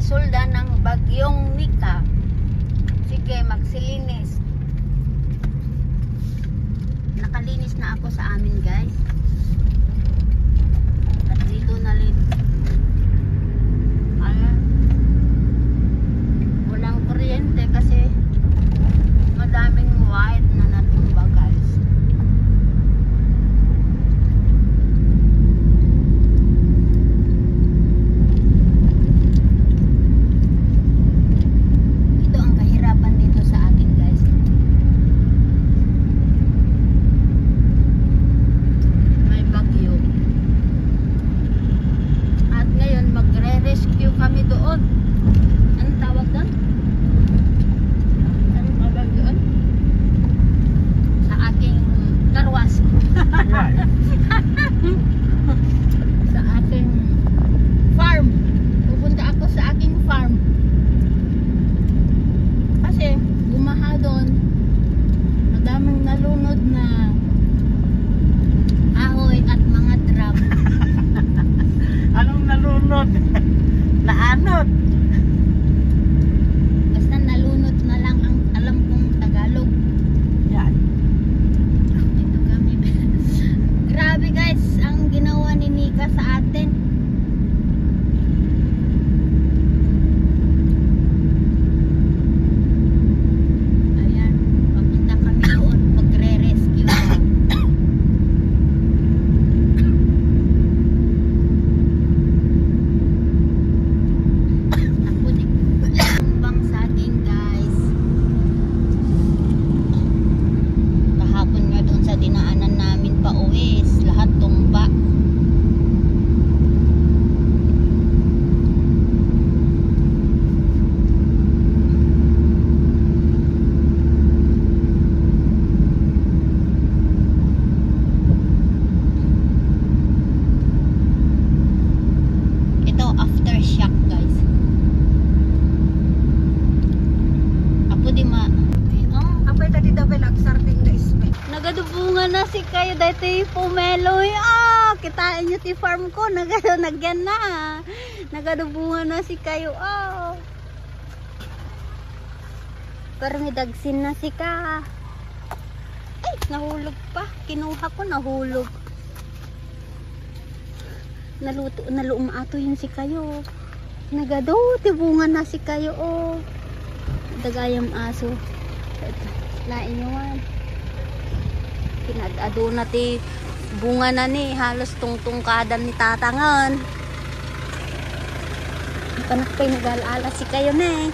resulda ng bagyong Nika. Sige, magsilinis. Nakalinis na ako sa amin, guys. At dito na rin. Ayan. Walang kuryente kasi madaming white na natumba, guys. Ito ang kahirapan dito sa akin, guys. May bagyo. At ngayon magre-rescue kami doon. Anong tawag doon? Anong tawag doon? Sa aking karwas. Sa aking farm. Pupunta ako sa aking farm. Kasi gumaha doon. Madaming nalunod na ahoy at mga drum. Anong nalunod? Naanod? Basta nalunod na lang ang alam kong Tagalog. Yan. Ito kami. Grabe, guys, ang ginawa ni Nika sa atin. Ayan, papunta kami doon, magre-rescue. Ako di tumbang saging, guys. Kahapon nga doon sa dinaanan namin pa uwi, lahat tumba. Ito aftershock, guys. Apo di ma. Apay tadi dapat laksarting na isme. Nagadubungan na si kayo dati pumeloy. Kitain nyo ti farm ko. Nagyan na. Nagadubungan na si kayo. Pero may dagsin na si ka. Ay, nahulog pa. Kinuha ko, nahulog. Naluumato yun si kayo. Nagado, tibungan na si kayo. Dagayam aso. Ito, lain nyo man. Pinag-ado na ti bunga na ni. Halos tungtungkadan ni tatangan. Panakpay nag-alala si kayo na eh.